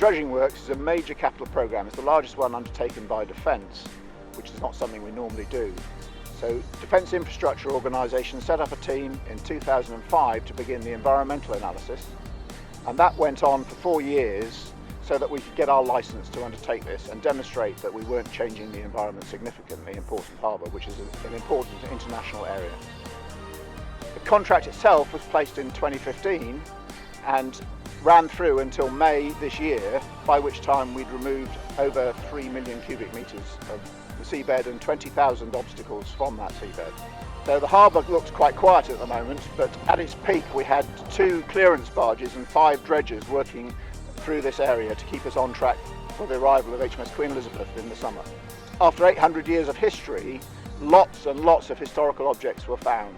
dredging works is a major capital programme. It's the largest one undertaken by Defence, which is not something we normally do. So Defence Infrastructure Organisation set up a team in 2005 to begin the environmental analysis, and that went on for 4 years so that we could get our licence to undertake this and demonstrate that we weren't changing the environment significantly in Portsmouth Harbour, which is an important international area. The contract itself was placed in 2015 and ran through until May this year, by which time we'd removed over 3 million cubic metres of the seabed and 20,000 obstacles from that seabed. So the harbour looks quite quiet at the moment, but at its peak we had 2 clearance barges and 5 dredgers working through this area to keep us on track for the arrival of HMS Queen Elizabeth in the summer. After 800 years of history, lots and lots of historical objects were found.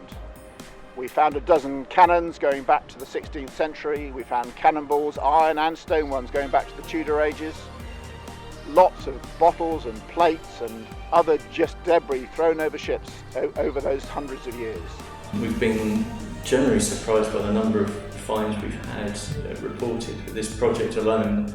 We found a dozen cannons going back to the 16th century. We found cannonballs, iron and stone ones going back to the Tudor ages. Lots of bottles and plates and other just debris thrown over ships over those hundreds of years. We've been generally surprised by the number of finds we've had reported. With this project alone,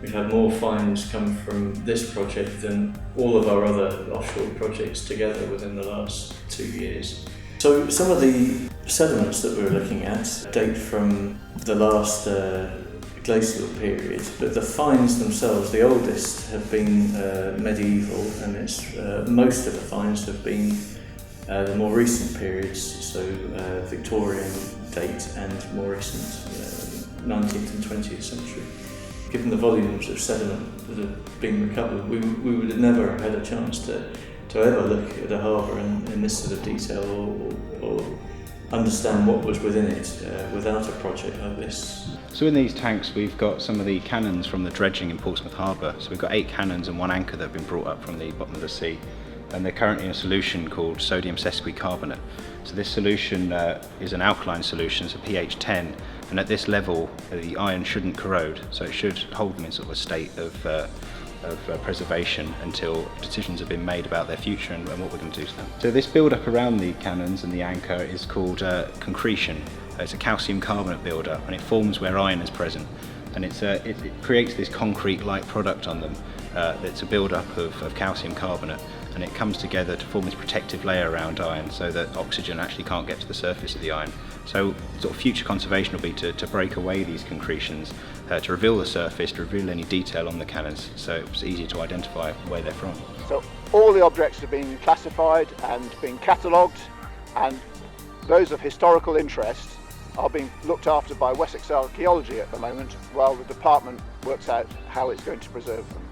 we've had more finds come from this project than all of our other offshore projects together within the last 2 years. So some of the sediments that we're looking at date from the last glacial period, but the finds themselves, the oldest, have been medieval, and most of the finds have been the more recent periods, so Victorian date and more recent 19th and 20th century. Given the volumes of sediment that have been recovered, we would have never had a chance to ever look at a harbour in this sort of detail or understand what was within it without a project like this. So in these tanks we've got some of the cannons from the dredging in Portsmouth Harbour. So we've got 8 cannons and 1 anchor that have been brought up from the bottom of the sea, and they're currently in a solution called sodium sesquicarbonate. So this solution is an alkaline solution, it's a pH 10, and at this level the iron shouldn't corrode, so it should hold them in sort of a state of preservation until decisions have been made about their future and what we're going to do to them. So this build-up around the cannons and the anchor is called concretion. It's a calcium carbonate build-up, and it forms where iron is present, and it creates this concrete-like product on them that's a build-up of calcium carbonate, and it comes together to form this protective layer around iron so that oxygen actually can't get to the surface of the iron. So sort of future conservation will be to break away these concretions, to reveal the surface, to reveal any detail on the cannons, so it's easier to identify where they're from. So all the objects have been classified and been catalogued, and those of historical interest are being looked after by Wessex Archaeology at the moment, while the department works out how it's going to preserve them.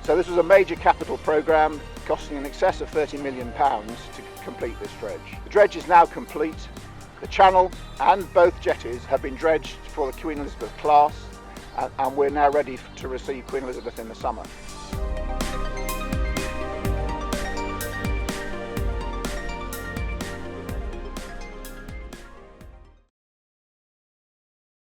So this was a major capital programme costing in excess of £30 million to complete this dredge. The dredge is now complete. The channel and both jetties have been dredged for the Queen Elizabeth class, and we're now ready to receive Queen Elizabeth in the summer.